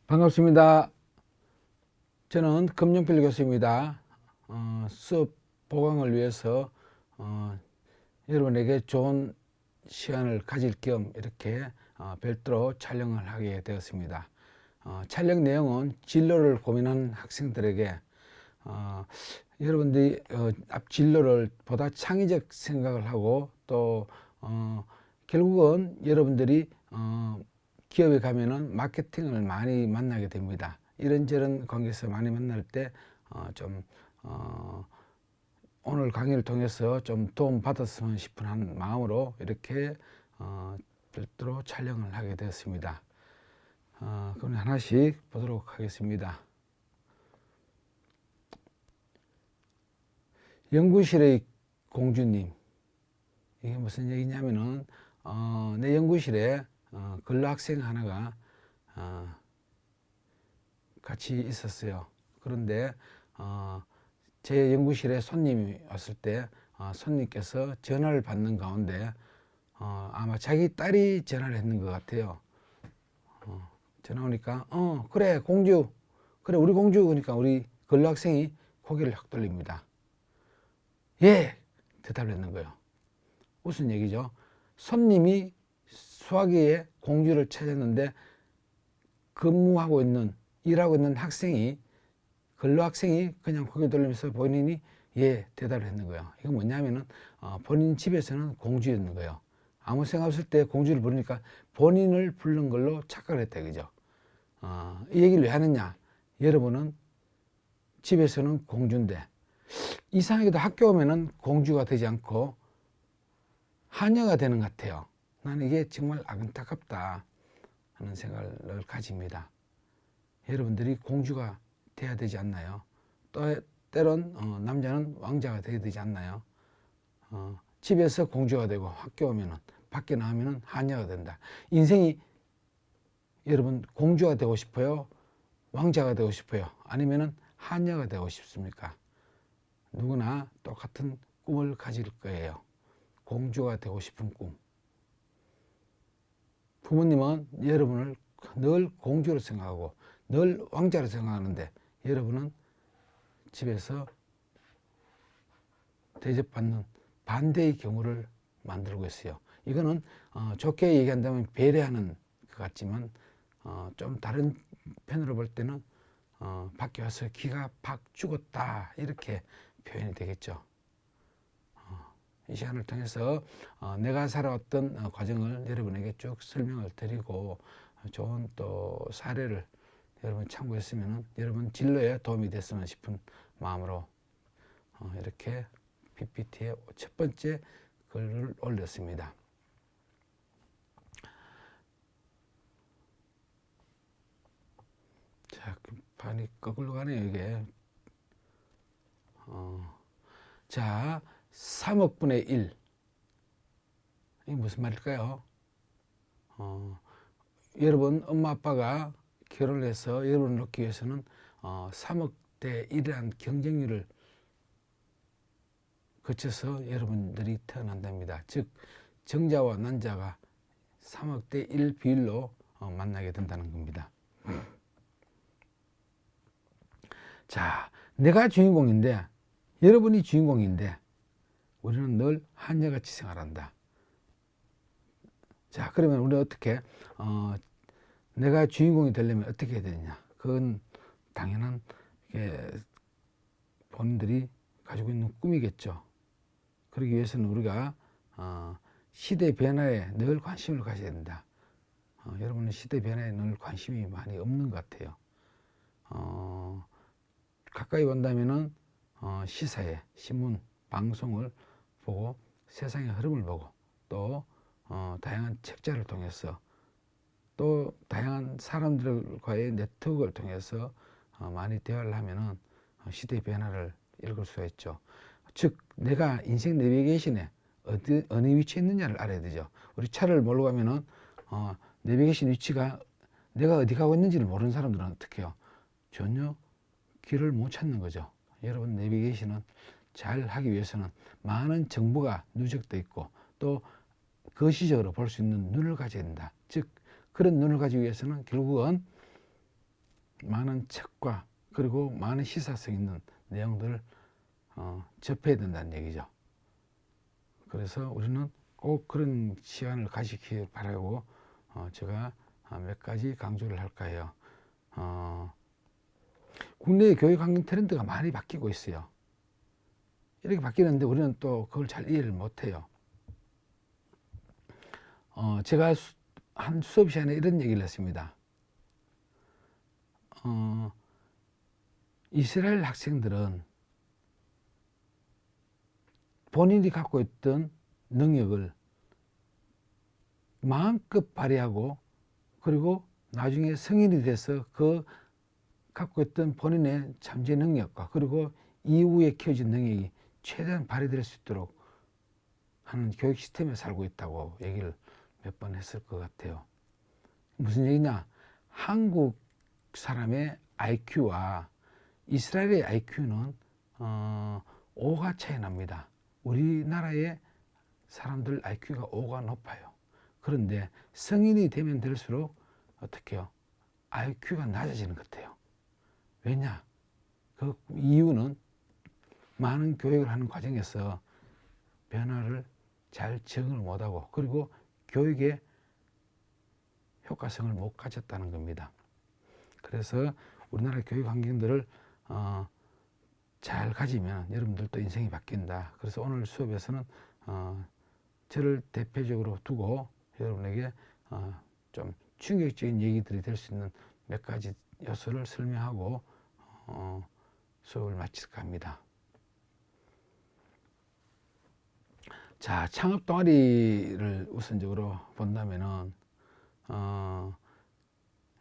반갑습니다. 저는 금영필 교수입니다. 수업 보강을 위해서 여러분에게 좋은 시간을 가질 겸 이렇게 별도로 촬영을 하게 되었습니다. 촬영 내용은 진로를 고민하는 학생들에게 여러분들이 앞 진로를 보다 창의적 생각을 하고 또 결국은 여러분들이 기업에 가면은 마케팅을 많이 만나게 됩니다. 이런저런 관계에서 많이 만날 때 오늘 강의를 통해서 좀 도움 받았으면 싶은 한 마음으로 이렇게 별도로 촬영을 하게 되었습니다. 그럼 하나씩 보도록 하겠습니다. 연구실의 공주님, 이게 무슨 얘기냐면은 내 연구실에 근로학생 하나가 같이 있었어요. 그런데 제 연구실에 손님이 왔을 때 손님께서 전화를 받는 가운데 아마 자기 딸이 전화를 했는 것 같아요. 전화 오니까 그래 공주, 그래 우리 공주. 그러니까 우리 근로학생이 고개를 확 돌립니다. 예, 대답을 했는 거예요. 무슨 얘기죠? 손님이 수화기에 공주를 찾았는데 근무하고 있는, 일하고 있는 학생이, 근로학생이 그냥 고개 돌리면서 본인이 예 대답을 했는 거예요. 이거 뭐냐면은 본인 집에서는 공주였는 거예요. 아무 생각 없을 때 공주를 부르니까 본인을 부른 걸로 착각을 했다, 그죠? 이 얘기를 왜 하느냐? 여러분은 집에서는 공주인데 이상하게도 학교 오면은 공주가 되지 않고 하녀가 되는 것 같아요. 나는 이게 정말 안타깝다 하는 생각을 가집니다. 여러분들이 공주가 돼야 되지 않나요? 또 때론 남자는 왕자가 돼야 되지 않나요? 집에서 공주가 되고 학교 오면은, 밖에 나오면은 하녀가 된다. 인생이 여러분 공주가 되고 싶어요? 왕자가 되고 싶어요? 아니면은 하녀가 되고 싶습니까? 누구나 똑같은 꿈을 가질 거예요. 공주가 되고 싶은 꿈. 부모님은 여러분을 늘 공주로 생각하고 늘 왕자로 생각하는데 여러분은 집에서 대접받는 반대의 경우를 만들고 있어요. 이거는 좋게 얘기한다면 배려하는 것 같지만 좀 다른 편으로 볼 때는 밖에 와서 기가 팍 죽었다 이렇게 표현이 되겠죠. 이 시간을 통해서 내가 살아왔던 과정을 여러분에게 쭉 설명을 드리고 좋은 또 사례를 여러분 참고했으면 여러분 진로에 도움이 됐으면 싶은 마음으로 이렇게 PPT에 첫 번째 글을 올렸습니다. 자, 판이 거꾸로 가네요, 이게. 자, 3억 분의 1. 이게 무슨 말일까요? 여러분 엄마 아빠가 결혼을 해서 여러분을 놓기 위해서는 3억 대 1이라는 경쟁률을 거쳐서 여러분들이 태어난답니다. 즉 정자와 난자가 3억 대 1 비율로 만나게 된다는 겁니다. 자, 내가 주인공인데 여러분이 주인공인데 우리는 늘 한여같이 생활한다. 자, 그러면 우리 어떻게 내가 주인공이 되려면 어떻게 해야 되느냐? 그건 당연한 본인들이 가지고 있는 꿈이겠죠. 그러기 위해서는 우리가 시대 변화에 늘 관심을 가져야 된다. 여러분은 시대 변화에 늘 관심이 많이 없는 것 같아요. 가까이 본다면은 시사회, 신문, 방송을 보고 세상의 흐름을 보고 또 다양한 책자를 통해서 또 다양한 사람들과의 네트워크를 통해서 많이 대화를 하면은 시대의 변화를 읽을 수가 있죠. 즉 내가 인생 내비게이션에 어느 위치에 있느냐를 알아야 되죠. 우리 차를 몰고 가면은 내비게이션 위치가 내가 어디 가고 있는지를 모르는 사람들은 어떻게 해요? 전혀 길을 못 찾는 거죠. 여러분 내비게이션은 잘 하기 위해서는 많은 정보가 누적되어 있고 또 거시적으로 볼 수 있는 눈을 가져야 된다. 즉 그런 눈을 가지기 위해서는 결국은 많은 책과 그리고 많은 시사성 있는 내용들을 접해야 된다는 얘기죠. 그래서 우리는 꼭 그런 시간을 가지길 바라고 제가 몇 가지 강조를 할까 해요. 국내의 교육 환경 트렌드가 많이 바뀌고 있어요. 이렇게 바뀌는데 우리는 또 그걸 잘 이해를 못해요. 제가 한 수업 시간에 이런 얘기를 했습니다. 이스라엘 학생들은 본인이 갖고 있던 능력을 마음껏 발휘하고 그리고 나중에 성인이 돼서 그 갖고 있던 본인의 잠재 능력과 그리고 이후에 키워진 능력이 최대한 발휘될 수 있도록 하는 교육 시스템에 살고 있다고 얘기를 몇 번 했을 것 같아요. 무슨 얘기냐? 한국 사람의 IQ와 이스라엘의 IQ는 5가 차이 납니다. 우리나라의 사람들 IQ가 5가 높아요. 그런데 성인이 되면 될수록 어떻게 해요? IQ가 낮아지는 것 같아요. 왜냐? 그 이유는 많은 교육을 하는 과정에서 변화를 잘 적응을 못하고 그리고 교육의 효과성을 못 가졌다는 겁니다. 그래서 우리나라 교육 환경들을 잘 가지면 여러분들도 인생이 바뀐다. 그래서 오늘 수업에서는 저를 대표적으로 두고 여러분에게 좀 충격적인 얘기들이 될 수 있는 몇 가지 요소를 설명하고 수업을 마칠까 합니다. 자, 창업 동아리를 우선적으로 본다면은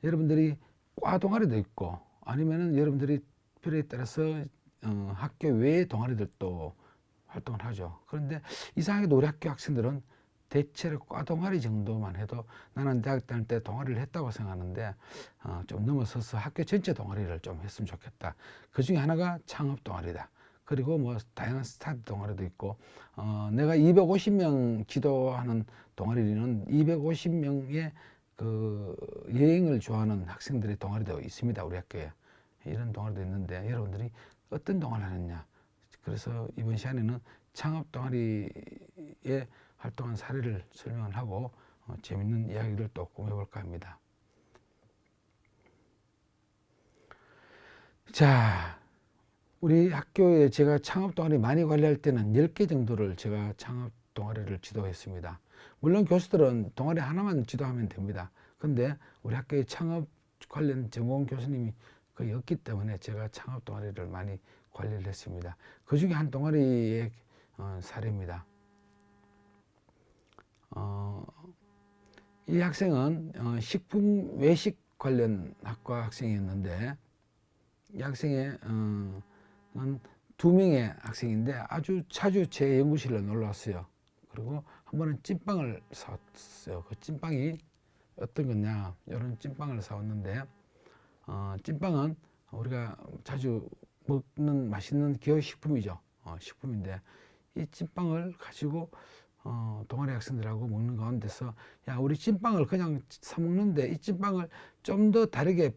여러분들이 과 동아리도 있고 아니면은 여러분들이 필요에 따라서 학교 외의 동아리들도 활동을 하죠. 그런데 이상하게도 우리 학교 학생들은 대체로 과 동아리 정도만 해도 나는 대학 다닐 때 동아리를 했다고 생각하는데 좀 넘어서서 학교 전체 동아리를 좀 했으면 좋겠다. 그 중에 하나가 창업 동아리다. 그리고 뭐 다양한 스타트 동아리도 있고 내가 250명 지도하는 동아리는 250명의 그 여행을 좋아하는 학생들의 동아리도 있습니다. 우리 학교에 이런 동아리도 있는데 여러분들이 어떤 동아리를 하느냐. 그래서 이번 시간에는 창업 동아리에 활동한 사례를 설명을 하고 재밌는 이야기를 또 공유해볼까 합니다. 자, 우리 학교에 제가 창업 동아리 많이 관리할 때는 10개 정도를 제가 창업 동아리를 지도했습니다. 물론 교수들은 동아리 하나만 지도하면 됩니다. 근데 우리 학교에 창업 관련 전공 교수님이 거의 없기 때문에 제가 창업 동아리를 많이 관리를 했습니다. 그 중에 한 동아리의 사례입니다. 이 학생은 식품 외식 관련 학과 학생이었는데 이 학생의 두 명의 학생인데 아주 자주 제 연구실에 놀러 왔어요. 그리고 한 번은 찐빵을 사왔어요. 그 찐빵이 어떤 거냐, 이런 찐빵을 사왔는데 찐빵은 우리가 자주 먹는 맛있는 기호식품이죠. 식품인데 이 찐빵을 가지고 동아리 학생들하고 먹는 가운데서 야, 우리 찐빵을 그냥 사 먹는데 이 찐빵을 좀 더 다르게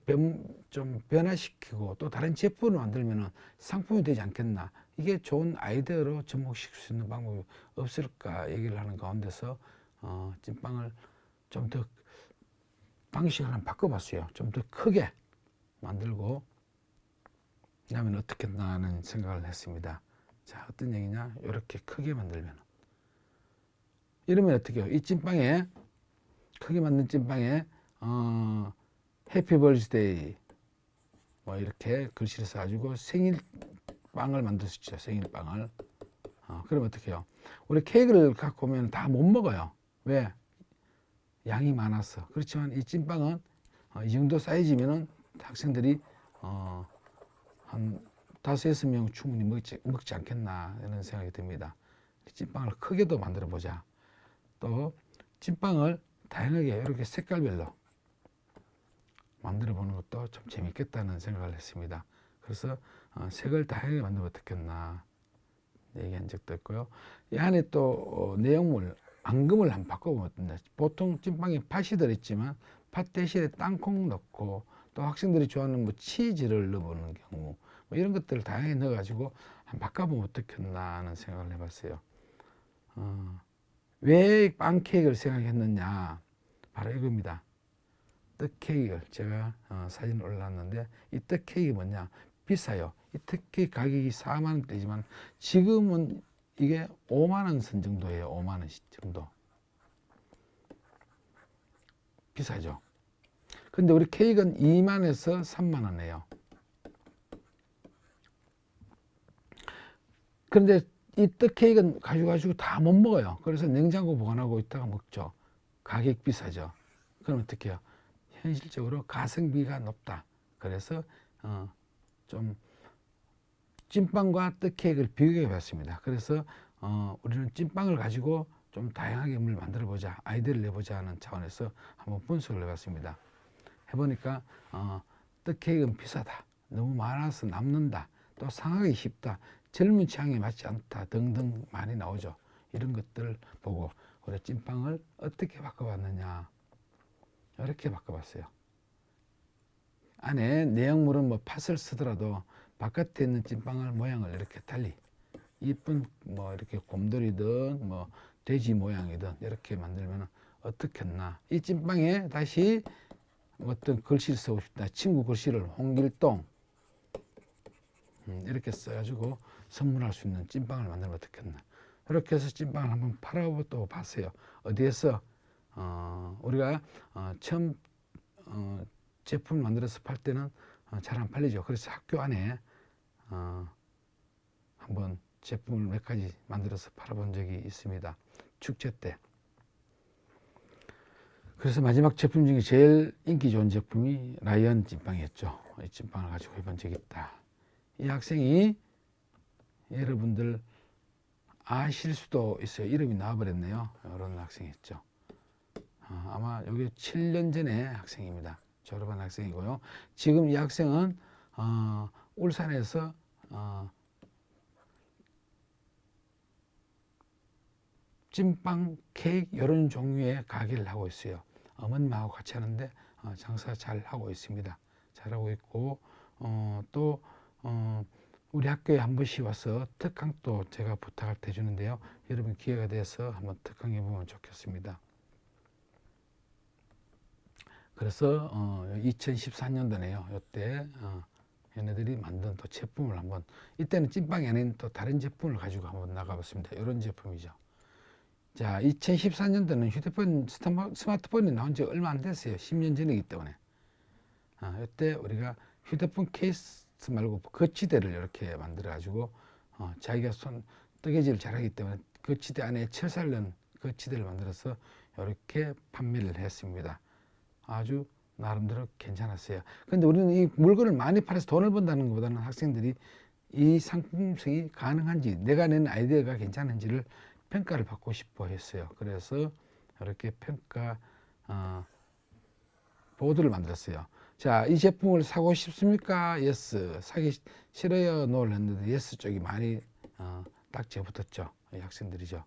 좀 변화시키고 또 다른 제품을 만들면 상품이 되지 않겠나. 이게 좋은 아이디어로 접목시킬 수 있는 방법이 없을까 얘기를 하는 가운데서 찐빵을 좀 더 방식을 한번 바꿔봤어요. 좀 더 크게 만들고 그러면 어떻겠나 하는 생각을 했습니다. 자, 어떤 얘기냐? 이렇게 크게 만들면 이러면 어떻게 해요? 이 찐빵에 크게 만든 찐빵에 해피 벌스데이 뭐 이렇게 글씨를 써가지고 생일빵을 만들 수 있죠. 생일빵을. 그러면 어떻게 해요? 우리 케이크를 갖고 오면 다 못 먹어요. 왜? 양이 많아서. 그렇지만 이 찐빵은 이 정도 사이즈면은 학생들이 한 5-6명 충분히 먹지 않겠나 이런 생각이 듭니다. 찐빵을 크게도 만들어 보자. 또 찐빵을 다양하게 이렇게 색깔별로 만들어 보는 것도 좀 재밌겠다는 생각을 했습니다. 그래서 색을 다양하게 만들면 어떻겠나 얘기한 적도 있고요. 이 안에 또 내용물 앙금을 한번 바꿔보면 어떤데, 보통 찐빵에 팥이 들어있지만 팥 대신에 땅콩 넣고 또 학생들이 좋아하는 뭐 치즈를 넣어보는 경우, 뭐 이런 것들을 다양하게 넣어가지고 한번 바꿔보면 어떻겠나 하는 생각을 해봤어요. 왜 빵케이크를 생각했느냐? 바로 이겁니다. 떡케이크를 제가 사진을 올렸는데, 이 떡케이크 뭐냐? 비싸요. 이 떡케이크 가격이 4만 원대지만 지금은 이게 5만 원 선 정도예요. 5만 원 정도. 비싸죠. 근데 우리 케이크는 2만에서 3만 원이에요. 그런데 이 떡케이크는 가지고 다 못 먹어요. 그래서 냉장고 보관하고 있다가 먹죠. 가격 비싸죠. 그럼 어떻게 해요? 현실적으로 가성비가 높다. 그래서 좀 찐빵과 떡케이크를 비교해 봤습니다. 그래서 우리는 찐빵을 가지고 좀 다양하게 뭘 만들어 보자, 아이디어를 내보자 하는 차원에서 한번 분석을 해봤습니다. 해보니까 떡케이크는 비싸다, 너무 많아서 남는다, 또 상하기 쉽다, 젊은 취향에 맞지 않다 등등 많이 나오죠. 이런 것들을 보고 우리 찐빵을 어떻게 바꿔봤느냐, 이렇게 바꿔봤어요. 안에 내용물은 뭐 팥을 쓰더라도 바깥에 있는 찐빵을 모양을 이렇게 달리 이쁜 뭐 이렇게 곰돌이든 뭐 돼지 모양이든 이렇게 만들면 어떻겠나. 이 찐빵에 다시 어떤 글씨를 쓰고 싶다. 친구 글씨를 홍길동 이렇게 써가지고 선물할 수 있는 찐빵을 만들면 어떻겠나. 이렇게 해서 찐빵을 한번 팔아보고 봤어요. 어디에서 우리가 처음 제품을 만들어서 팔 때는 잘 안 팔리죠. 그래서 학교 안에 한번 제품을 몇 가지 만들어서 팔아본 적이 있습니다. 축제 때. 그래서 마지막 제품 중에 제일 인기 좋은 제품이 라이언 찐빵이었죠. 이 찐빵을 가지고 해본 적이 있다. 이 학생이 여러분들 아실 수도 있어요. 이름이 나와버렸네요. 이런 학생이었죠. 아마 여기 7년 전의 학생입니다. 졸업한 학생이고요. 지금 이 학생은 울산에서 찐빵, 케이크 이런 종류의 가게를 하고 있어요. 어머님하고 같이 하는데 장사 잘 하고 있습니다. 잘하고 있고 또 우리 학교에 한 번씩 와서 특강도 제가 부탁을 해주는데요. 여러분 기회가 돼서 한번 특강해 보면 좋겠습니다. 그래서 2014년도네요. 이때 얘네들이 만든 또 제품을 한번, 이때는 찐빵이 아닌 또 다른 제품을 가지고 한번 나가봤습니다. 이런 제품이죠. 자, 2014년도는 휴대폰 스마트폰이 나온 지 얼마 안 됐어요. 10년 전이기 때문에. 이때 우리가 휴대폰 케이스 말고 거치대를 이렇게 만들어 가지고 자기가 손 뜨개질을 잘하기 때문에 거치대 안에 철사를 넣은 거치대를 만들어서 이렇게 판매를 했습니다. 아주 나름대로 괜찮았어요. 근데 우리는 이 물건을 많이 팔아서 돈을 번다는 것보다는 학생들이 이 상품성이 가능한지, 내가 낸 아이디어가 괜찮은지를 평가를 받고 싶어 했어요. 그래서 이렇게 평가 보드를 만들었어요. 자, 이 제품을 사고 싶습니까? 예스. 사기 싫어요? 노를 했는데 예스 쪽이 많이 딱지가 붙었죠. 이 학생들이죠.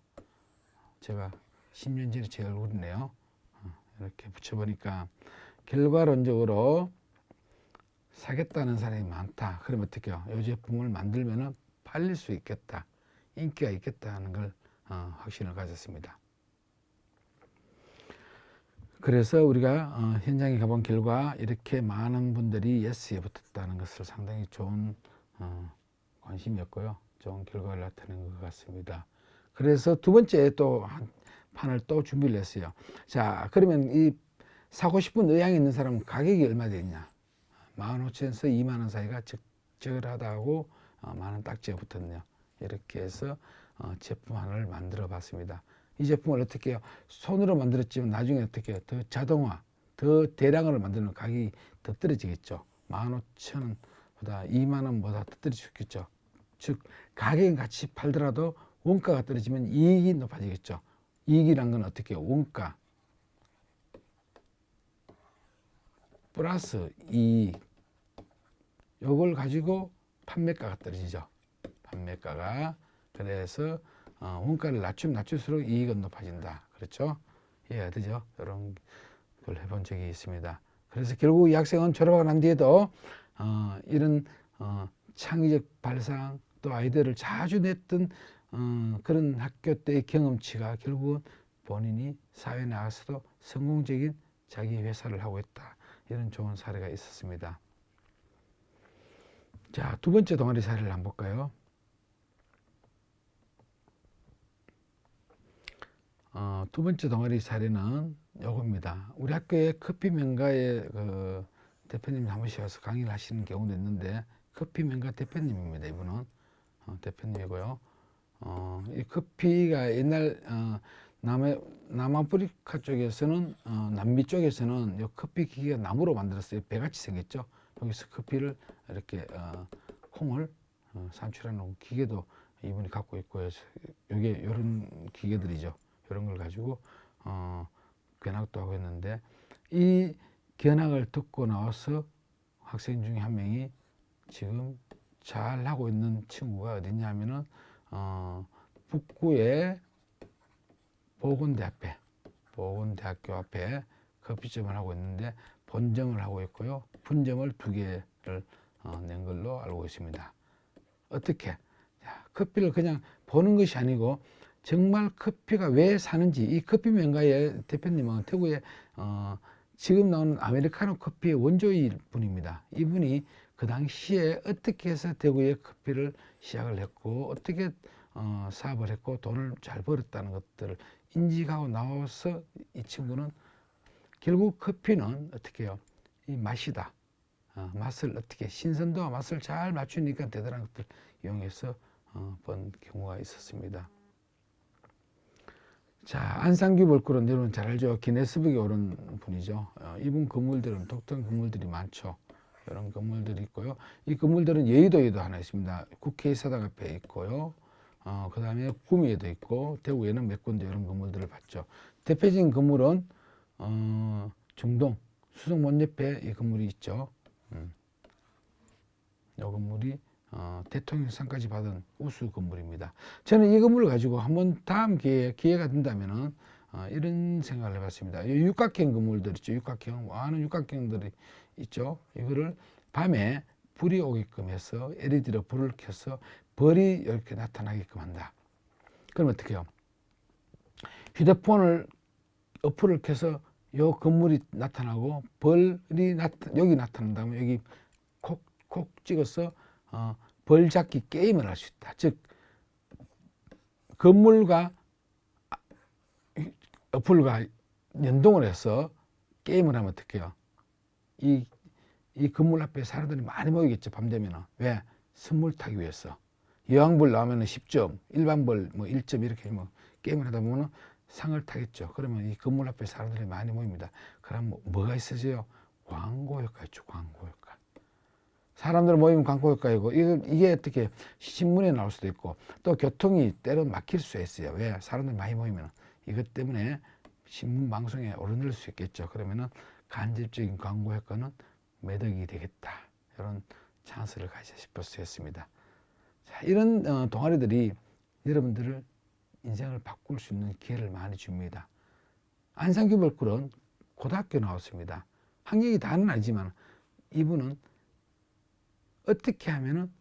제가 10년 전에 제 얼굴이네요. 이렇게 붙여보니까 결과론적으로 사겠다는 사람이 많다. 그러면 어떻게 해요? 이 제품을 만들면 팔릴 수 있겠다, 인기가 있겠다는 걸 확신을 가졌습니다. 그래서 우리가 현장에 가본 결과 이렇게 많은 분들이 예스에 붙었다는 것을 상당히 좋은 관심이었고요. 좋은 결과를 나타낸 것 같습니다. 그래서 두 번째 또 한 판을 또 준비를 했어요. 자, 그러면 이 사고 싶은 의향이 있는 사람은 가격이 얼마 되냐? 15,000원에서 2만 원 사이가 적절하다고 많은 딱지가 붙었네요. 이렇게 해서 제품 하나를 만들어 봤습니다. 이 제품을 어떻게 해요? 손으로 만들었지만 나중에 어떻게 해요? 더 자동화, 더 대량으로 만들면 가격이 더 떨어지겠죠. 15,000원보다 2만 원보다 더 떨어질 수 있겠죠. 즉 가격은 같이 팔더라도 원가가 떨어지면 이익이 높아지겠죠. 이익이란 건 어떻게 해요? 원가 플러스 이익, 요걸 가지고 판매가가 떨어지죠. 판매가가. 그래서 원가를 낮출수록 이익은 높아진다. 그렇죠? 이해가 되죠? 이런 걸 해본 적이 있습니다. 그래서 결국 이 학생은 졸업하고 난 뒤에도 이런 창의적 발상 또 아이디어를 자주 냈던 그런 학교 때의 경험치가 결국은 본인이 사회에 나가서도 성공적인 자기 회사를 하고 있다. 이런 좋은 사례가 있었습니다. 자, 두 번째 동아리 사례를 한번 볼까요? 두 번째 동아리 사례는 요겁니다. 우리 학교에 커피 명가의 그 대표님이 한 번씩 와서 강의를 하시는 경우도 있는데, 커피 명가 대표님입니다. 이분은 대표님이고요. 이 커피가 옛날 남아프리카 쪽에서는 남미 쪽에서는 이 커피 기계가 나무로 만들었어요. 배같이 생겼죠. 여기서 커피를 이렇게 콩을 산출하는 기계도 이분이 갖고 있고요. 이게 이런 기계들이죠. 이런 걸 가지고 견학도 하고 있는데, 이 견학을 듣고 나와서 학생 중에 한 명이 지금 잘 하고 있는 친구가 어디냐면은 북구의 보건대학교 앞에 커피점을 하고 있는데, 본점을 하고 있고요. 분점을 2개를 낸 걸로 알고 있습니다. 어떻게? 커피를 그냥 보는 것이 아니고 정말 커피가 왜 사는지, 이 커피 명가의 대표님은 태국의 지금 나오는 아메리카노 커피의 원조일 분입니다. 이분이 그 당시에 어떻게 해서 대구에 커피를 시작을 했고 어떻게 사업을 했고 돈을 잘 벌었다는 것들을 인식하고 나와서 이 친구는 결국 커피는 어떻게 해요? 이 맛이다. 맛을 어떻게 신선도와 맛을 잘 맞추니까 대단한 것들 이용해서 본 경우가 있었습니다. 자, 안상규 벌꿀은 여러분 잘 알죠? 기네스북에 오른 분이죠. 이분 건물들은 독특한 건물들이 많죠. 이런 건물들이 있고요. 이 건물들은 여의도에도 하나 있습니다. 국회의사당 앞에 있고요. 그 다음에 구미에도 있고 대구에는 몇 군데 이런 건물들을 봤죠. 대표적인 건물은 중동 수성문 옆에 이 건물이 있죠. 이 건물이 대통령상까지 받은 우수 건물입니다. 저는 이 건물을 가지고 한번 다음 기회가 된다면은 이런 생각을 해봤습니다. 이 육각형 건물들 있죠. 육각형, 많은 육각형들이 있죠. 이거를 밤에 불이 오게끔 해서 LED로 불을 켜서 벌이 이렇게 나타나게끔 한다. 그럼 어떻게 해요? 휴대폰을 어플을 켜서 이 건물이 나타나고 벌이 여기 나타난다면 여기 콕 찍어서 벌 잡기 게임을 할 수 있다. 즉 건물과 어플과 연동을 해서 게임을 하면 어떻게 해요? 이 건물 앞에 사람들이 많이 모이겠죠. 밤 되면은. 왜? 선물 타기 위해서. 여왕벌 나오면은 10점, 일반벌 뭐 1점 이렇게 뭐 게임을 하다 보면은 상을 타겠죠. 그러면 이 건물 앞에 사람들이 많이 모입니다. 그럼 뭐가 있어져요? 광고 효과 있죠. 광고 효과. 사람들 모이면 광고 효과이고, 이게 어떻게 신문에 나올 수도 있고, 또 교통이 때론 막힐 수 있어요. 왜? 사람들 많이 모이면. 이것 때문에 신문 방송에 오르낼 수 있겠죠. 그러면은 간접적인 광고 효과는 매덕이 되겠다. 이런 찬스를 가지자 싶어서 했습니다. 자, 이런 동아리들이 여러분들을 인생을 바꿀 수 있는 기회를 많이 줍니다. 안상규 벌꿀은 고등학교 나왔습니다. 학력이 다는 아니지만 이분은 어떻게 하면은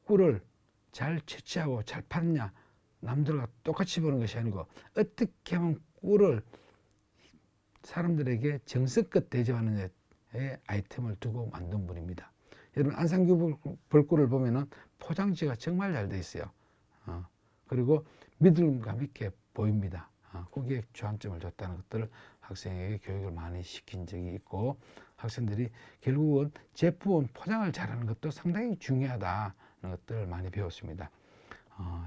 꿀을 잘 채취하고 잘 파느냐, 남들과 똑같이 보는 것이 아니고 어떻게 하면 꿀을 사람들에게 정성껏 대접하느냐에 아이템을 두고 만든 분입니다. 여러분 안상규 벌꿀을 보면은 포장지가 정말 잘 돼 있어요. 그리고 믿음감 있게 보입니다. 거기에 주안점을 줬다는 것들을 학생에게 교육을 많이 시킨 적이 있고, 학생들이 결국은 제품 포장을 잘하는 것도 상당히 중요하다는 것들을 많이 배웠습니다.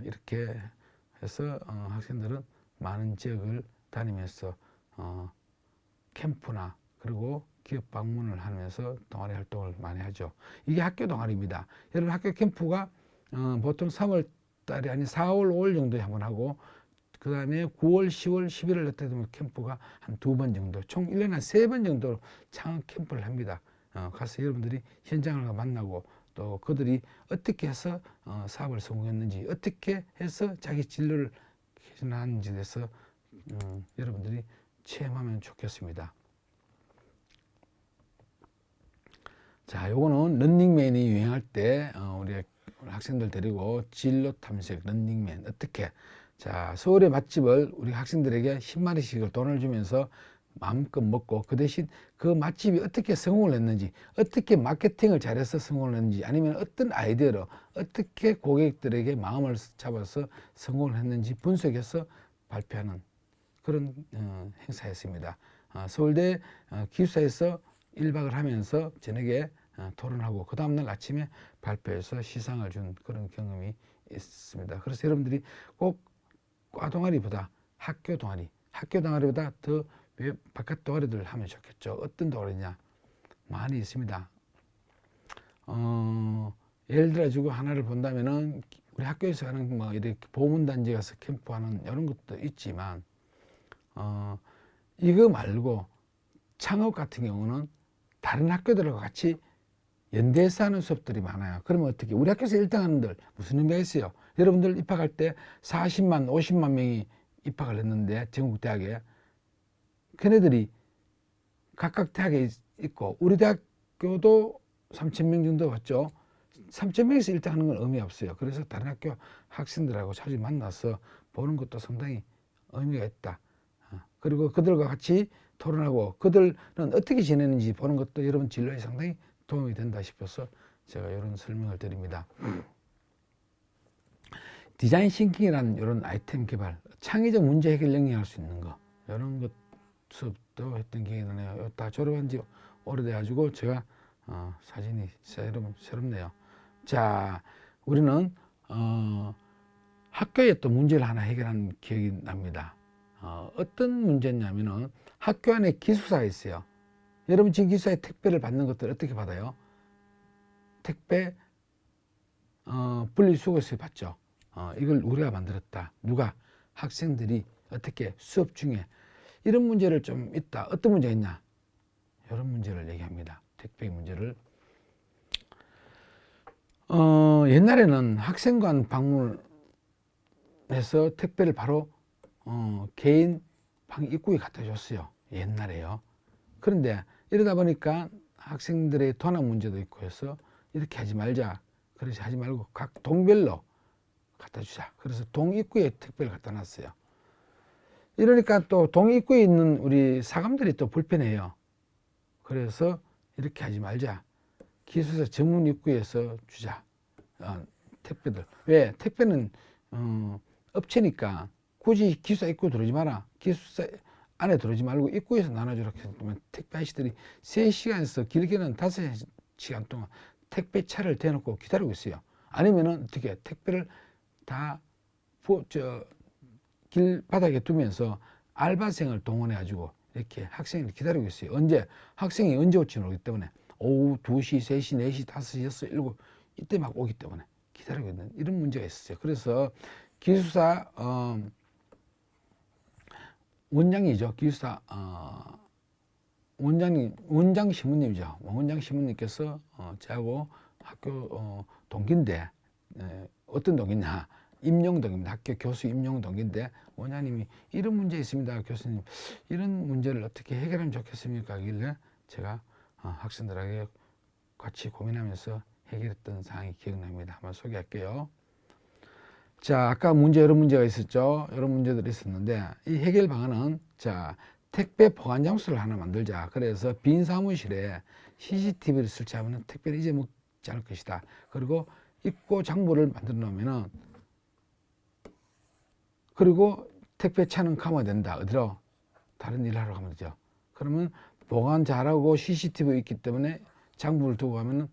이렇게 해서 학생들은 많은 지역을 다니면서 캠프나 그리고 기업 방문을 하면서 동아리 활동을 많이 하죠. 이게 학교 동아리입니다. 여러분 학교 캠프가 보통 3월 달이 아닌 4월, 5월 정도에 한번 하고, 그 다음에 9월, 10월, 11월 때 되면 캠프가 한 2번 정도, 총 1년에 한 3번 정도 창업 캠프를 합니다. 가서 여러분들이 현장을 만나고 또 그들이 어떻게 해서 사업을 성공했는지, 어떻게 해서 자기 진로를 개선하는지에 대해서 여러분들이 체험하면 좋겠습니다. 자, 요거는 런닝맨이 유행할 때 우리 학생들 데리고 진로 탐색 런닝맨 어떻게 자 서울의 맛집을 우리 학생들에게 10마리씩을 돈을 주면서 마음껏 먹고 그 대신 그 맛집이 어떻게 성공을 했는지 어떻게 마케팅을 잘해서 성공을 했는지 아니면 어떤 아이디어로 어떻게 고객들에게 마음을 잡아서 성공을 했는지 분석해서 발표하는 그런 행사였습니다. 서울대 기숙사에서 1박을 하면서 저녁에 토론하고 그 다음날 아침에 발표해서 시상을 준 그런 경험이 있습니다. 그래서 여러분들이 꼭 과동아리보다 학교 동아리보다 더 바깥 동아리들 하면 좋겠죠. 어떤 동아리냐 많이 있습니다. 예를 들어 가지고 하나를 본다면은 우리 학교에서 하는 뭐 이렇게 보문단지 가서 캠프하는 이런 것도 있지만 이거 말고 창업 같은 경우는 다른 학교들과 같이 연대해서 하는 수업들이 많아요. 그러면 어떻게 우리 학교에서 1등 하는 들 무슨 의미가 있어요? 여러분들 입학할 때 40만 50만 명이 입학을 했는데 전국 대학에 걔네들이 각각 대학에 있고 우리 대학교도 3,000명 정도 왔죠. 3,000명에서 1등 하는 건 의미 없어요. 그래서 다른 학교 학생들하고 자주 만나서 보는 것도 상당히 의미가 있다. 그리고 그들과 같이 토론하고 그들은 어떻게 지내는지 보는 것도 여러분 진로에 상당히 도움이 된다 싶어서 제가 이런 설명을 드립니다. 디자인 싱킹이라는 이런 아이템 개발, 창의적 문제 해결 능력할 수 있는 거 이런 것 수업도 했던 기억이 나네요. 다 졸업한 지 오래돼가지고 제가 사진이 새롭네요. 자, 우리는 학교에 또 문제를 하나 해결한 기억이 납니다. 어떤 문제냐면은 학교 안에 기숙사가 있어요. 여러분 지금 기숙사에 택배를 받는 것들 어떻게 받아요? 택배 분리수거해서 받죠. 이걸 우리가 만들었다. 누가? 학생들이 어떻게 수업 중에 이런 문제를 좀 있다. 어떤 문제가 있냐? 이런 문제를 얘기합니다. 택배 문제를. 옛날에는 학생관 방문해서 택배를 바로 개인 방 입구에 갖다 줬어요. 옛날에요. 그런데 이러다 보니까 학생들의 도난 문제도 있고 해서 이렇게 하지 말자. 그래서 하지 말고 각 동별로 갖다 주자. 그래서 동 입구에 택배를 갖다 놨어요. 이러니까 또 동 입구에 있는 우리 사감들이 또 불편해요. 그래서 이렇게 하지 말자. 기숙사 전문 입구에서 주자. 택배들. 왜? 택배는 업체니까 굳이 기숙사 입구 들어오지 마라. 기숙사 안에 들어오지 말고 입구에서 나눠주라. 택배 아저씨들이 3시간에서 길게는 5시간 동안 택배 차를 대놓고 기다리고 있어요. 아니면은 어떻게 택배를 다 길바닥에 두면서 알바생을 동원해 가지고 이렇게 학생을 기다리고 있어요. 학생이 언제 올지 모르기 때문에 오후 2시, 3시, 4시, 5시, 6시, 7시 이때 막 오기 때문에 기다리고 있는 이런 문제가 있었어요. 그래서 기숙사 원장이죠. 기숙사 원장 신부님이죠. 원장 신부님께서 저하고 학교 동기인데 어떤 동기냐? 임용동입니다. 학교 교수 임용동기인데 원장님이 이런 문제 있습니다. 교수님 이런 문제를 어떻게 해결하면 좋겠습니까? 하길래 제가 학생들에게 같이 고민하면서 해결했던 사항이 기억납니다. 한번 소개할게요. 자, 아까 여러 문제가 있었죠. 여러 문제들이 있었는데 이 해결 방안은 자 택배 보관 장소를 하나 만들자. 그래서 빈 사무실에 CCTV를 설치하면 택배를 잊어먹지 않을 것이다. 그리고 입고 장부를 만들어 놓으면은 그리고 택배 차는 가면 된다. 어디로? 다른 일 하러 가면 되죠. 그러면 보관 잘하고 CCTV 있기 때문에 장부를 두고 가면은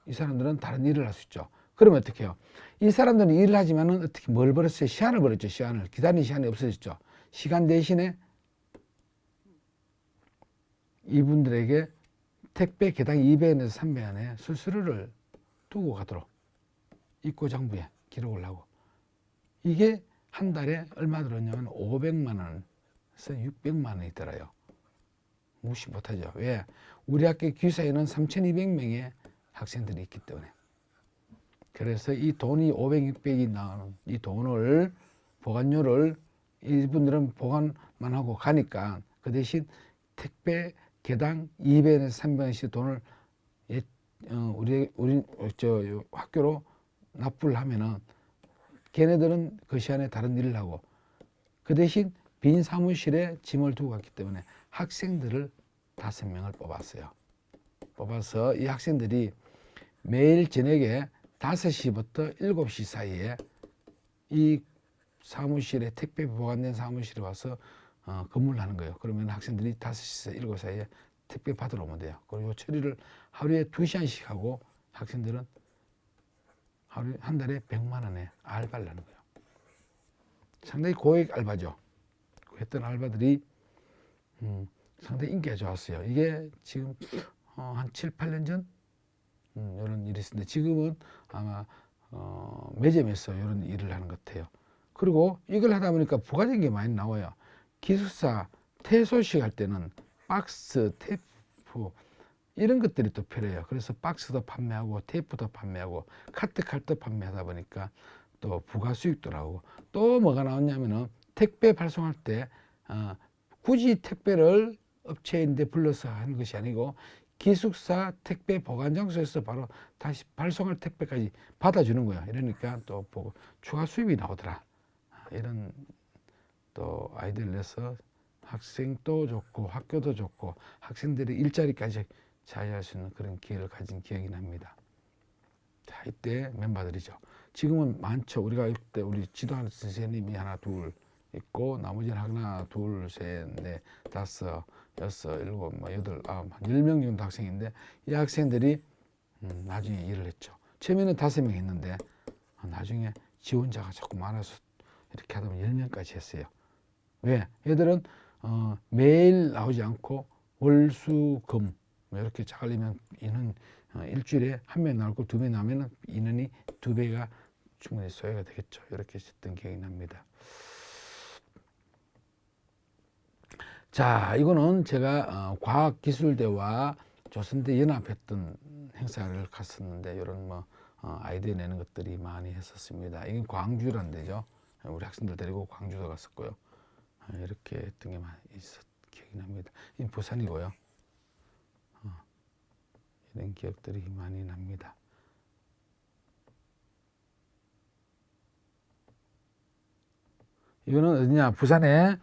이 사람들은 다른 일을 할 수 있죠. 그러면 어떻게 해요? 이 사람들은 일을 하지만은 어떻게 뭘 벌었어요? 시간을 벌었죠. 시간을. 기다리는 시간이 없어졌죠. 시간 대신에 이분들에게 택배 개당 200원에서 300원에 수수료를 두고 가도록 입고 장부에 기록을 하고 이게 한 달에 얼마 들었냐면 500만 원에서 600만 원이 들어요. 무시 못하죠. 왜? 우리 학교 기숙사에는 3,200명의 학생들이 있기 때문에. 그래서 이 돈이 500, 600이 나오는 이 돈을 보관료를 이분들은 보관만 하고 가니까 그 대신 택배 개당 200원에서 300원씩 돈을 우리 저 학교로 납부를 하면은 걔네들은 그 시간에 다른 일을 하고 그 대신 빈 사무실에 짐을 두고 갔기 때문에 학생들을 5명을 뽑았어요. 뽑아서 이 학생들이 매일 저녁에 5시부터 7시 사이에 이 사무실에 택배 보관된 사무실에 와서 근무를 하는 거예요. 그러면 학생들이 5시에서 7시 사이에 택배 받으러 오면 돼요. 그리고 처리를 하루에 2시간씩 하고 학생들은 하루에 한 달에 100만 원의 알바를 하는 거예요. 상당히 고액 알바죠. 했던 알바들이 상당히 인기가 좋았어요. 이게 지금 한 7, 8년 전 이런 일이 있었는데 지금은 아마 매점에서 이런 일을 하는 것 같아요. 그리고 이걸 하다 보니까 부가적인 게 많이 나와요. 기숙사 퇴소식 할 때는 박스, 테이프 이런 것들이 또 필요해요. 그래서 박스도 판매하고 테이프도 판매하고 카트 칼도 판매하다 보니까 또 부가 수익도 나오고 또 뭐가 나왔냐면은 택배 발송할 때 굳이 택배를 업체인데 불러서 하는 것이 아니고 기숙사 택배 보관 장소에서 바로 다시 발송할 택배까지 받아주는 거예요. 이러니까 또 보고 추가 수입이 나오더라. 이런 또 아이디어를 내서 학생도 좋고 학교도 좋고 학생들의 일자리까지 자유할 수 있는 그런 기회를 가진 기억이 납니다. 자, 이때 멤버들이죠. 지금은 많죠. 우리가 이때 우리 지도하는 선생님이 하나 둘 있고 나머지는 하나 둘 셋 넷 다섯 여섯 일곱 뭐 여덟 아홉 한 10명 정도 학생인데 이 학생들이 나중에 일을 했죠. 처음에는 5명 했는데 나중에 지원자가 자꾸 많아서 이렇게 하다 보면 10명까지 했어요. 왜? 얘들은 매일 나오지 않고 월, 수, 금 이렇게 자르면 인원 일주일에 1명 나올 걸 2명 나오면 인원이 2배가 충분히 소요가 되겠죠. 이렇게 했던 기억이 납니다. 자, 이거는 제가 과학기술대와 조선대 연합했던 행사를 갔었는데 이런 뭐 아이디어 내는 것들이 많이 했었습니다. 이게 광주란 데죠. 우리 학생들 데리고 광주도 갔었고요. 이렇게 했던 게 많이 기억이 납니다. 이 부산이고요. 이런 기억들이 많이 납니다. 이거는 어디냐? 부산에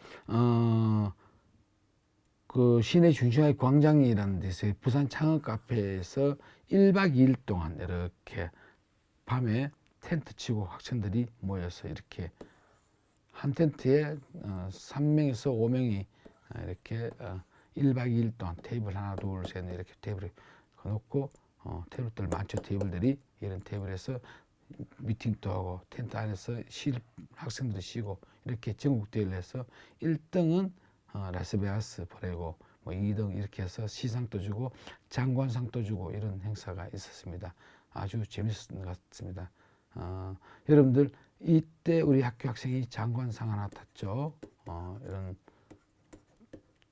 그 시내 중심의 광장이라는 데서 부산 창업 카페에서 1박 2일 동안 이렇게 밤에 텐트 치고 학생들이 모여서 이렇게 한 텐트에 3명에서 5명이 이렇게 1박 2일 동안 테이블 하나 둘 셋 이렇게 테이블에 놓고 테이블들 많죠. 테이블들이 이런 테이블에서 미팅도 하고 텐트 안에서 학생들이 쉬고 이렇게 전국 대회를 해서 1등은 라스베가스 보내고 뭐 2등 이렇게 해서 시상도 주고 장관상도 주고 이런 행사가 있었습니다. 아주 재밌었던 것 같습니다. 여러분들 이때 우리 학교 학생이 장관상 하나 탔죠. 이런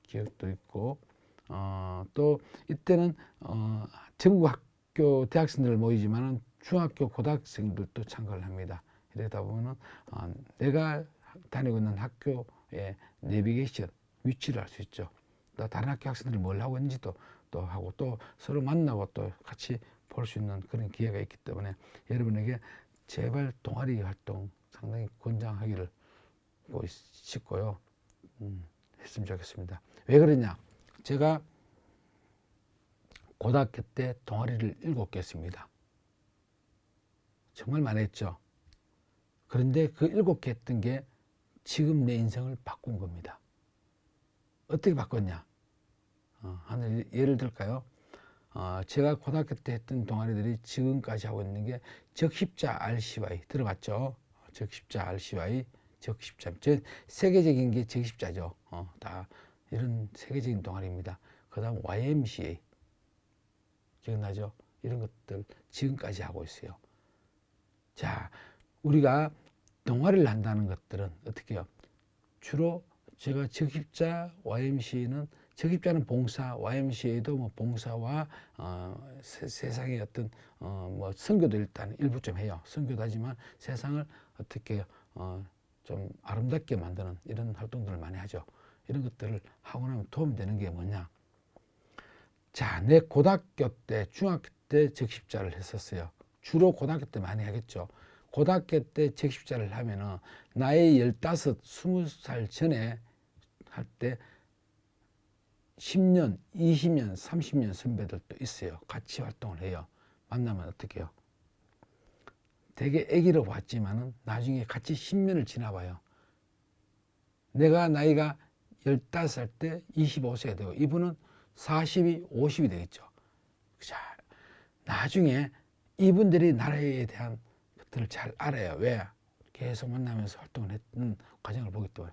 기억도 있고 또 이때는 전국 학교 대학생들 모이지만은 중학교 고등학생들도 참가를 합니다. 이러다 보면은 내가 다니고 있는 학교의 내비게이션 위치를 알 수 있죠. 또 다른 학교 학생들이 뭘 하고 있는지도 또 하고 또 서로 만나고 또 같이 볼 수 있는 그런 기회가 있기 때문에 여러분에게 제발 동아리 활동 상당히 권장하기를 싶고요. 했으면 좋겠습니다. 왜 그러냐? 제가 고등학교 때 동아리를 7개 했습니다. 정말 많이 했죠. 그런데 그 7개 했던 게 지금 내 인생을 바꾼 겁니다. 어떻게 바꿨냐? 하나 예를 들까요? 제가 고등학교 때 했던 동아리들이 지금까지 하고 있는 게 적십자 RCY 들어봤죠? 적십자 RCY, 적십자 세계적인 게 적십자죠. 다 이런 세계적인 동아리입니다. 그다음 YMCA 기억나죠? 이런 것들 지금까지 하고 있어요. 자, 우리가 동아리를 한다는 것들은 어떻게 해요? 주로 제가 적십자 YMCA는 적십자는 봉사, YMCA도 뭐 봉사와 세상의 어떤 뭐 선교도 일단 일부 좀 해요. 선교도 하지만 세상을 어떻게 좀 아름답게 만드는 이런 활동들을 많이 하죠. 이런 것들을 하고 나면 도움이 되는 게 뭐냐? 자, 내 고등학교 때, 중학교 때 적십자를 했었어요. 주로 고등학교 때 많이 하겠죠. 고등학교 때 적십자를 하면은 나이 15, 20살 전에 할 때 10년, 20년, 30년 선배들도 있어요. 같이 활동을 해요. 만나면 어떻게 해요? 되게 애기로 봤지만은 나중에 같이 10년을 지나봐요. 내가 나이가 15살 때 25세가 되고 이분은 40이 50이 되겠죠. 자, 나중에 이분들이 나라에 대한 것들을 잘 알아요. 왜? 계속 만나면서 활동을 했던 과정을 보기 때문에.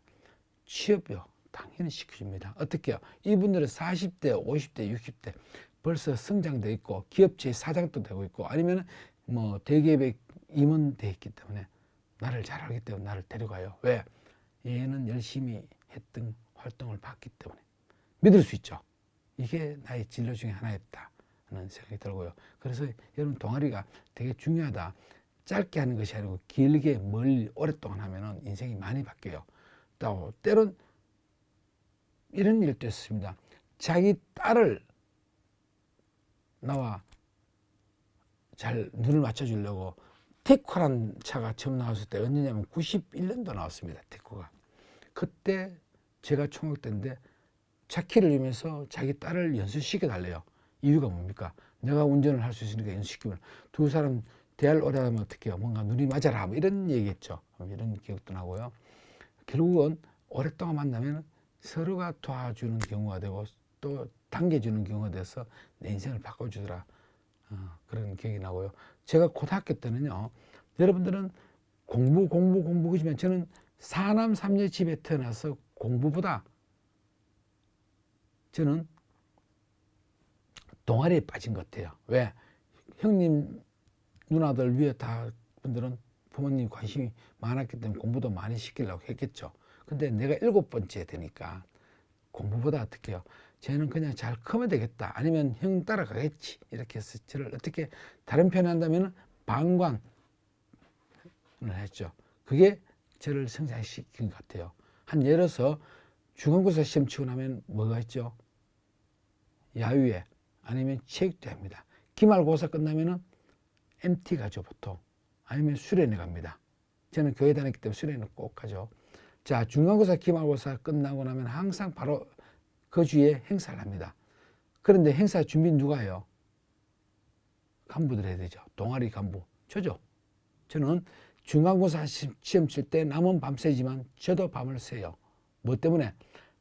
취업요. 당연히 시켜줍니다. 어떻게 해요? 이분들은 40대, 50대, 60대 벌써 성장돼 있고 기업체 사장도 되고 있고 아니면 뭐 대기업에 임원돼 있기 때문에 나를 잘 알기 때문에 나를 데려가요. 왜? 얘는 열심히 했던 활동을 봤기 때문에 믿을 수 있죠. 이게 나의 진로 중에 하나였다 하는 생각이 들고요. 그래서 여러분 동아리가 되게 중요하다. 짧게 하는 것이 아니고 길게 멀리 오랫동안 하면은 인생이 많이 바뀌어요. 또 때론 이런 일도 있습니다. 자기 딸을 나와 잘 눈을 맞춰주려고 테코란 차가 처음 나왔을 때 언제냐면 91년도 나왔습니다. 테코가. 그때 제가 총각 때인데 차키를 이면서 자기 딸을 연수시켜 달래요. 이유가 뭡니까? 내가 운전을 할 수 있으니까 연수시키면 두 사람 대화를 오래 하면 어떻게 해요? 뭔가 눈이 맞아라 뭐 이런 얘기했죠. 이런 기억도 나고요. 결국은 오랫동안 만나면 서로가 도와주는 경우가 되고 또 당겨주는 경우가 돼서 내 인생을 바꿔주더라. 그런 기억이 나고요. 제가 고등학교 때는요. 여러분들은 공부 그지만 저는 사남 삼녀 집에 태어나서 공부보다 저는 동아리에 빠진 것 같아요. 왜? 형님 누나들 위에 다 분들은 부모님 관심이 많았기 때문에 공부도 많이 시키려고 했겠죠. 근데 내가 7번째 되니까 공부보다 어떻게 해요? 쟤는 그냥 잘 크면 되겠다. 아니면 형 따라가겠지. 이렇게 해서 저를 어떻게 다른 표현을 한다면 방광을 했죠. 그게 저를 성장시킨 것 같아요. 한 예를 들어서 중간고사 시험 치고 나면 뭐가 있죠? 야유회 아니면 체육대회 합니다. 기말고사 끝나면은 MT 가죠, 보통. 아니면 수련회 갑니다. 저는 교회 다녔기 때문에 수련회 꼭 가죠. 자, 중간고사, 기말고사 끝나고 나면 항상 바로 그 주에 행사를 합니다. 그런데 행사 준비 누가 해요? 간부들 해야 되죠. 동아리 간부. 저죠. 저는 중간고사 시험 칠 때 남은 밤새지만 저도 밤을 새요. 뭐 때문에?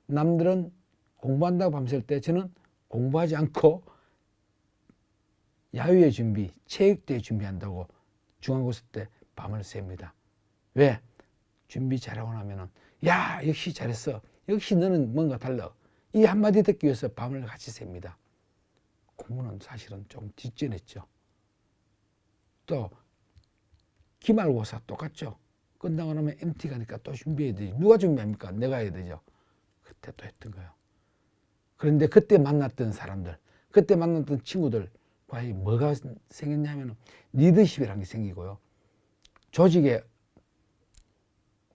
남들은 공부한다고 밤샐 때 저는 공부하지 않고 야유회 준비, 체육대회 준비한다고 중간고사 때 밤을 셉니다. 왜? 준비 잘하고 나면은 야 역시 잘했어. 역시 너는 뭔가 달라. 이 한마디 듣기 위해서 밤을 같이 셉니다. 공부는 사실은 좀 뒷전했죠. 또 기말고사 똑같죠. 끝나고 나면 MT 가니까 또 준비해야 되지. 누가 준비합니까? 내가 해야 되죠. 그때 또 했던 거예요. 그런데 그때 만났던 사람들, 그때 만났던 친구들 과연 뭐가 생겼냐면 리더십이라는 게 생기고요. 조직의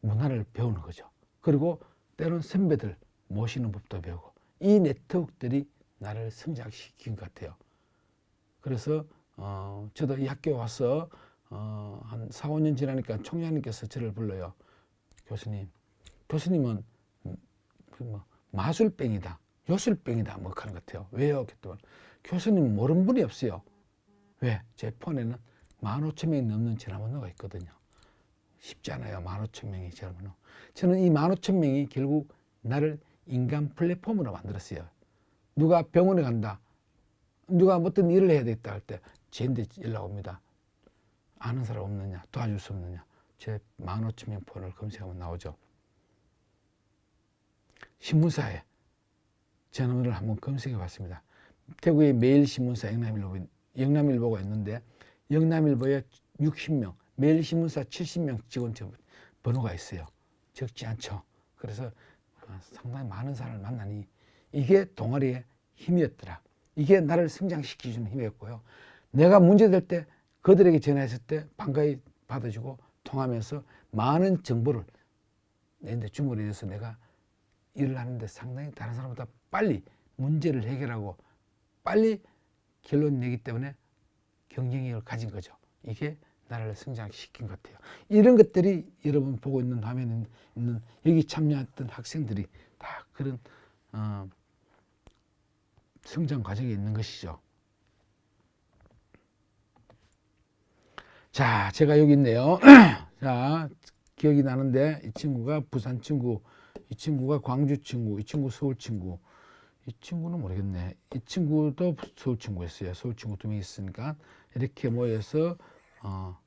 문화를 배우는 거죠. 그리고 때로는 선배들 모시는 법도 배우고 이 네트워크들이 나를 성장시킨 것 같아요. 그래서 저도 이 학교에 와서 한 4, 5년 지나니까 총장님께서 저를 불러요. 교수님, 교수님은 뭐 마술병이다, 요술병이다 뭐 하는 것 같아요. 왜요? 그랬더니 교수님 모르는 분이 없어요. 왜? 제 폰에는 15,000명이 넘는 전화번호가 있거든요. 쉽지 않아요. 15,000명이 전화번호. 저는 이 15,000명이 결국 나를 인간 플랫폼으로 만들었어요. 누가 병원에 간다. 누가 어떤 일을 해야 되겠다 할 때 저한테 연락 옵니다. 아는 사람 없느냐? 도와줄 수 없느냐? 제 15,000명 폰을 검색하면 나오죠. 신문사에 전화번호를 한번 검색해 봤습니다. 대구의 매일신문사 영남일보가 있는데 영남일보에 60명, 매일신문사 70명 직원 번호가 있어요. 적지 않죠. 그래서 상당히 많은 사람을 만나니 이게 동아리의 힘이었더라. 이게 나를 성장시켜주는 힘이었고요. 내가 문제될 때 그들에게 전화했을 때 반가이 받아주고 통하면서 많은 정보를 내한테 주문해 줘서 내가 일을 하는데 상당히 다른 사람보다 빨리 문제를 해결하고 빨리 결론 내기 때문에 경쟁력을 가진 거죠. 이게 나라를 성장시킨 것 같아요. 이런 것들이 여러분 보고 있는 화면에 있는 여기 참여했던 학생들이 다 그런 성장 과정에 있는 것이죠. 자, 제가 여기 있네요. 자, 기억이 나는데 이 친구가 부산 친구, 이 친구가 광주 친구, 이 친구 서울 친구, 이 친구는 모르겠네. 이 친구도 서울 친구였어요. 서울 친구 2명 있으니까 이렇게 모여서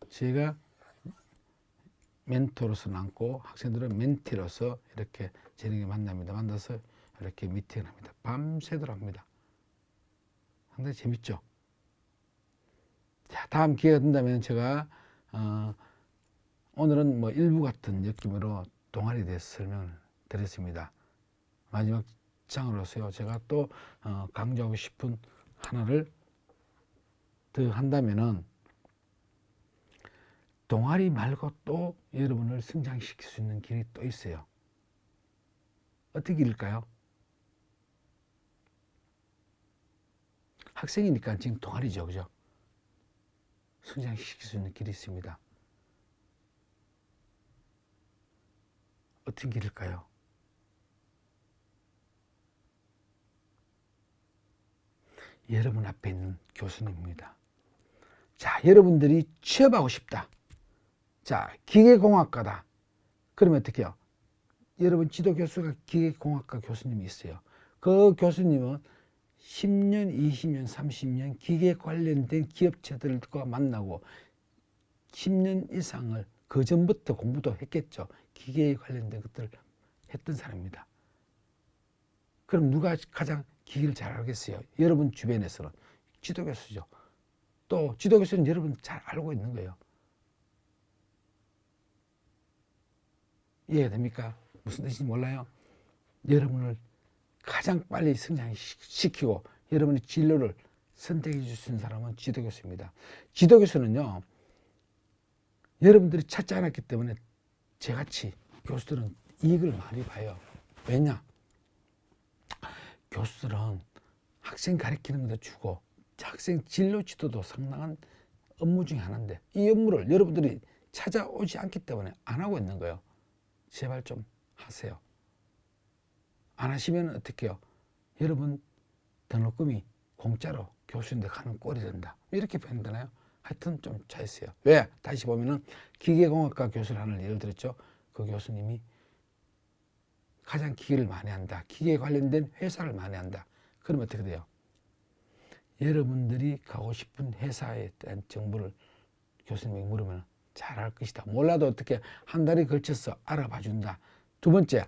제가 멘토로서 남고 학생들은 멘티로서 이렇게 저녁에 만납니다. 만나서 이렇게 미팅을 합니다. 밤새도록 합니다. 상당히 재밌죠. 자, 다음 기회가 된다면 제가 오늘은 뭐 일부 같은 느낌으로 동아리에 대해서 설명을 드렸습니다. 마지막 장으로서요. 제가 또 강조하고 싶은 하나를 더 한다면은 동아리 말고 또 여러분을 성장시킬 수 있는 길이 또 있어요. 어떻게 길일까요? 학생이니까 지금 동아리죠, 그죠? 성장시킬 수 있는 길이 있습니다. 어떤 길일까요? 여러분 앞에 있는 교수님입니다. 자, 여러분들이 취업하고 싶다. 자, 기계공학과다. 그러면 어떻게 해요? 여러분 지도 교수가 기계공학과 교수님이 있어요. 그 교수님은 10년, 20년, 30년 기계 관련된 기업체들과 만나고 10년 이상을 그 전부터 공부도 했겠죠. 기계에 관련된 것들을 했던 사람입니다. 그럼 누가 가장 기계를 잘 알겠어요? 여러분 주변에서는 지도교수죠. 또 지도교수는 여러분 잘 알고 있는 거예요. 이해가 됩니까? 무슨 뜻인지 몰라요? 여러분을 가장 빨리 성장시키고 여러분의 진로를 선택해 줄 수 있는 사람은 지도교수입니다. 지도교수는요, 여러분들이 찾지 않았기 때문에 저같이 교수들은 이익을 많이 봐요. 왜냐? 교수들은 학생 가르치는 것도 주고 학생 진로 지도도 상당한 업무 중에 하나인데 이 업무를 여러분들이 찾아오지 않기 때문에 안 하고 있는 거예요. 제발 좀 하세요. 안 하시면 어떻게 해요? 여러분 등록금이 공짜로 교수인데 가는 꼴이 된다. 이렇게 표현되나요? 하여튼 좀 차 있어요. 왜? 다시 보면은 기계공학과 교수를 하는 예를 들었죠. 그 교수님이 가장 기계를 많이 한다. 기계에 관련된 회사를 많이 한다. 그러면 어떻게 돼요? 여러분들이 가고 싶은 회사에 대한 정보를 교수님이 물으면 잘할 것이다. 몰라도 어떻게 한 달에 걸쳐서 알아봐 준다. 두 번째,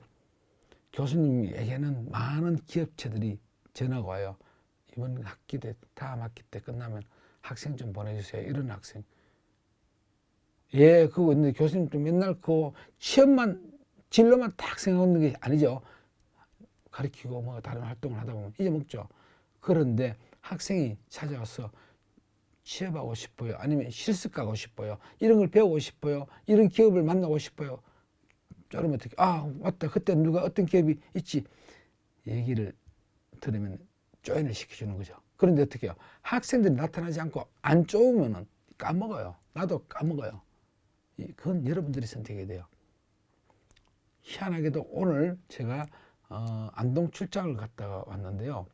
교수님에게는 많은 기업체들이 전화가 와요. 이번 학기 때, 다음 학기 때 끝나면 학생 좀 보내주세요. 이런 학생. 예, 그거 있는데 교수님 좀 맨날 그 시험만, 진로만 딱 생각하는 게 아니죠. 가르치고 뭐 다른 활동을 하다 보면 잊어먹죠. 그런데 학생이 찾아와서 취업하고 싶어요. 아니면 실습 가고 싶어요. 이런 걸 배우고 싶어요. 이런 기업을 만나고 싶어요. 그러면 어떻게, 맞다. 그때 누가 어떤 기업이 있지. 얘기를 들으면 조인을 시켜주는 거죠. 그런데 어떻게 해요? 학생들이 나타나지 않고 안 쪼으면 까먹어요. 나도 까먹어요. 그건 여러분들이 선택해야 돼요. 희한하게도 오늘 제가 안동 출장을 갔다가 왔는데요.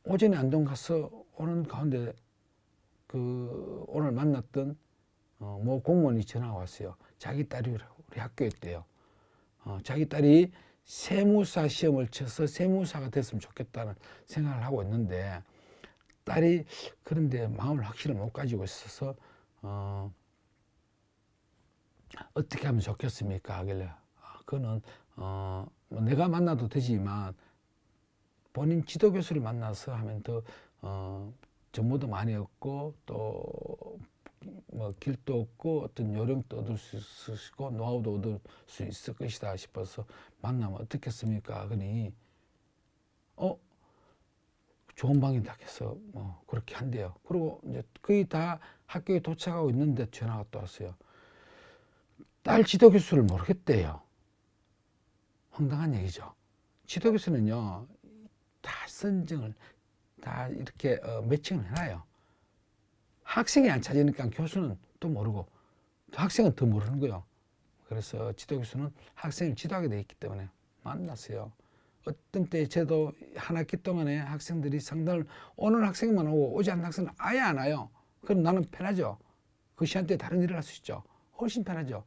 오전에 안동 가서 오는 가운데 오늘 만났던 뭐 공무원이 전화가 왔어요. 자기 딸이 우리 학교에 있대요. 자기 딸이 세무사 시험을 쳐서 세무사가 됐으면 좋겠다는 생각을 하고 있는데 딸이 그런데 마음을 확실히 못 가지고 있어서 어떻게 하면 좋겠습니까? 하길래 그거는 뭐 내가 만나도 되지만 본인 지도교수를 만나서 하면 더 정보도 많이 얻고 또 뭐 길도 얻고 어떤 요령도 얻을 수 있으시고 노하우도 얻을 수 있을 것이다 싶어서 만나면 어떻겠습니까? 그러니 좋은 방이다 해서 뭐 그렇게 한대요. 그리고 이제 거의 다 학교에 도착하고 있는데 전화가 또 왔어요. 딸 지도교수를 모르겠대요. 황당한 얘기죠. 지도교수는요 다 선정을 다 이렇게 매칭을 해놔요. 학생이 안 찾으니까 교수는 또 모르고 또 학생은 더 모르는 거예요. 그래서 지도교수는 학생을 지도하게 돼 있기 때문에 만났어요. 어떤 때 저도 한 학기 동안에 학생들이 상담을 오는 학생만 오고 오지 않는 학생은 아예 안 와요. 그럼 나는 편하죠. 그 시간대에 다른 일을 할 수 있죠. 훨씬 편하죠.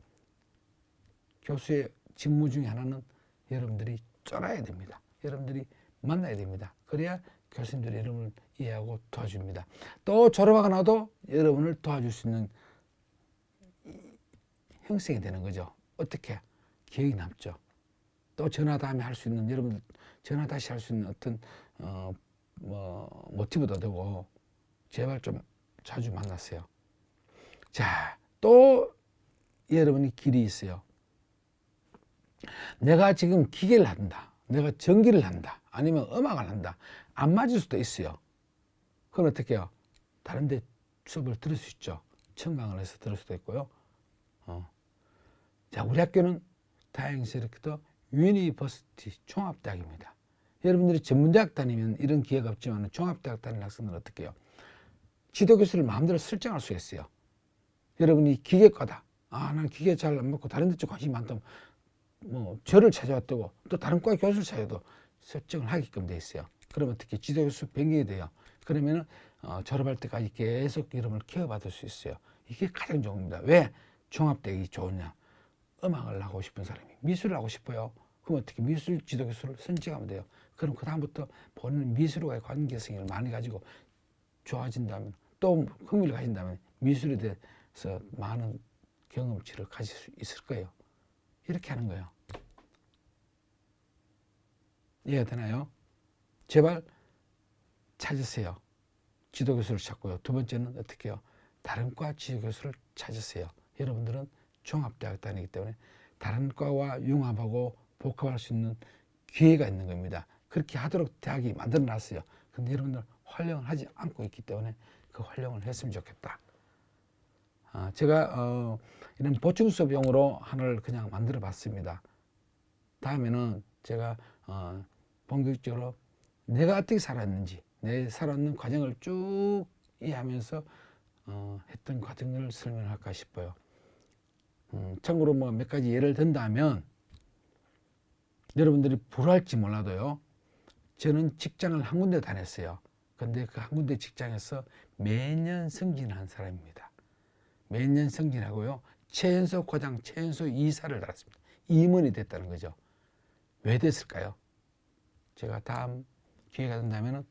교수의 직무 중에 하나는 여러분들이 쫄아야 됩니다. 여러분들이 만나야 됩니다. 그래야 교수님들의 여러분을 이해하고 도와줍니다. 또 졸업하고 나도 여러분을 도와줄 수 있는 형성이 되는 거죠. 어떻게? 기억이 남죠. 또 전화 다음에 할 수 있는, 여러분들 전화 다시 할 수 있는 어떤 모티브도 되고, 제발 좀 자주 만났어요. 자, 또 여러분이 길이 있어요. 내가 지금 기계를 한다, 내가 전기를 한다, 아니면 음악을 한다. 안 맞을 수도 있어요. 그럼 어떻게 해요? 다른 데 수업을 들을 수 있죠. 청강을 해서 들을 수도 있고요. 자, 우리 학교는 다행스럽게도 유니버시티 종합대학입니다. 여러분들이 전문대학 다니면 이런 기회가 없지만 종합대학 다니는 학생들은 어떻게 해요? 지도교수를 마음대로 설정할 수 있어요. 여러분이 기계과다. 아, 난 기계 잘 안 맞고 다른 데 쪽 관심이 많다면 저를 찾아왔다고 또 다른 과 교수를 찾아도 설정을 하게끔 돼 있어요. 그러면 어떻게 지도교수 변경이 돼요. 그러면은 졸업할 때까지 계속 여러분을 케어받을 수 있어요. 이게 가장 좋은 겁니다. 왜 종합대학이 좋으냐? 음악을 하고 싶은 사람이 미술을 하고 싶어요. 그럼 어떻게 미술 지도교수를 선정하면 돼요. 그럼 그 다음부터 본인은 미술과의 관계성을 많이 가지고 좋아진다면, 또 흥미를 가진다면 미술에 대해서 많은 경험치를 가질 수 있을 거예요. 이렇게 하는 거예요. 이해가 되나요? 제발 찾으세요. 지도교수를 찾고요. 두 번째는 어떻게 해요? 다른 과 지도교수를 찾으세요. 여러분들은 종합대학 다니기 때문에 다른 과와 융합하고 복합할 수 있는 기회가 있는 겁니다. 그렇게 하도록 대학이 만들어 놨어요. 근데 여러분들 활용을 하지 않고 있기 때문에 그 활용을 했으면 좋겠다. 제가 이런 보충 수업용으로 하나를 그냥 만들어 봤습니다. 다음에는 제가 본격적으로 내가 어떻게 살았는지, 내 살았는 과정을 쭉 이해하면서 했던 과정을 설명할까 싶어요. 참고로 몇 가지 예를 든다면, 여러분들이 불할지 몰라도요, 저는 직장을 한 군데 다녔어요. 근데 그 한 군데 직장에서 매년 승진한 사람입니다. 매년 승진하고요, 최연소 과장, 최연소 이사를 달았습니다. 임원이 됐다는 거죠. 왜 됐을까요? 제가 다음 기회가 된다면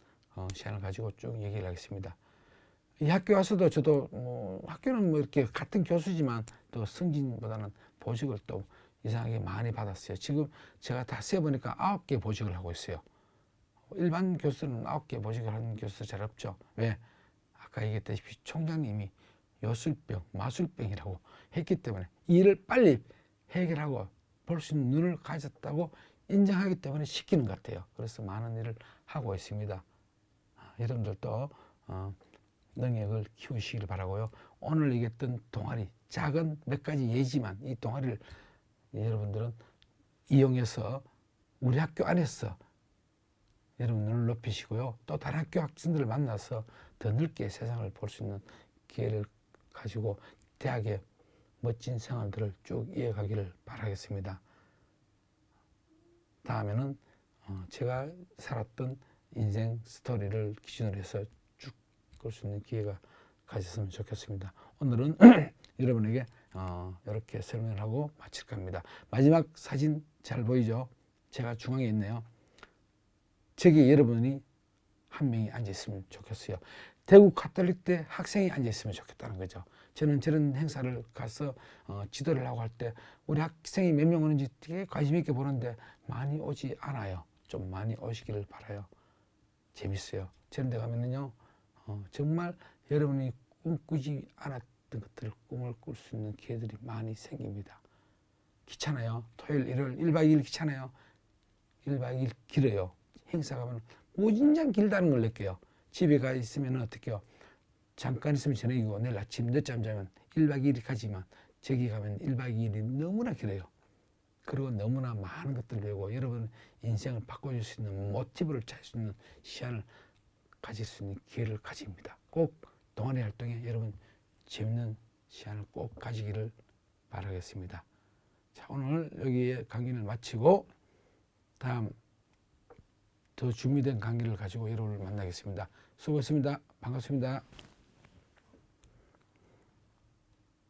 시간을 가지고 쭉 얘기를 하겠습니다. 이 학교 와서도 저도 학교는 이렇게 같은 교수지만 또 승진보다는 보직을 또 이상하게 많이 받았어요. 지금 제가 다 세보니까 9개 보직을 하고 있어요. 일반 교수는 9개 보직을 하는 교수 잘 없죠. 왜? 아까 얘기했다시피 총장님이 요술병, 마술병이라고 했기 때문에 일을 빨리 해결하고 볼 수 있는 눈을 가졌다고 인정하기 때문에 시키는 것 같아요. 그래서 많은 일을 하고 있습니다. 여러분들도 능력을 키우시길 바라고요. 오늘 얘기했던 동아리, 작은 몇 가지 예지만 이 동아리를 여러분들은 이용해서 우리 학교 안에서 여러분 눈을 높이시고요. 또 다른 학교 학생들을 만나서 더 넓게 세상을 볼 수 있는 기회를 가지고 대학의 멋진 생활들을 쭉 이어가기를 바라겠습니다. 다음에는 제가 살았던 인생 스토리를 기준으로 해서 쭉 볼 수 있는 기회가 가졌으면 좋겠습니다. 오늘은 여러분에게 이렇게 설명을 하고 마칠까 합니다. 마지막 사진 잘 보이죠? 제가 중앙에 있네요. 저기 여러분이 한 명이 앉아 있으면 좋겠어요. 대구 카톨릭대 학생이 앉아 있으면 좋겠다는 거죠. 저는 저런 행사를 가서 지도를 하고 할 때 우리 학생이 몇 명 오는지 되게 관심 있게 보는데 많이 오지 않아요. 좀 많이 오시기를 바라요. 재밌어요. 저런 데 가면은요, 정말 여러분이 꿈꾸지 않았던 것들을 꿈을 꿀 수 있는 기회들이 많이 생깁니다. 귀찮아요. 토요일, 일요일, 1박 2일 귀찮아요. 1박 2일 길어요. 행사 가면 무진장 길다는 걸 느껴요. 집에 가 있으면 어떻게 해요? 잠깐 있으면 저녁이고 내일 아침 늦잠 자면 1박 2일이 가지만 저기 가면 1박 2일이 너무나 길어요. 그리고 너무나 많은 것들을 배우고 여러분 인생을 바꿔줄 수 있는 모티브를 찾을 수 있는 시간을 가질 수 있는 기회를 가집니다. 꼭 동아리 활동에 여러분 재밌는 시간을 꼭 가지기를 바라겠습니다. 자, 오늘 여기에 강의를 마치고 다음 더 준비된 강의를 가지고 여러분을 만나겠습니다. 수고하셨습니다. 반갑습니다.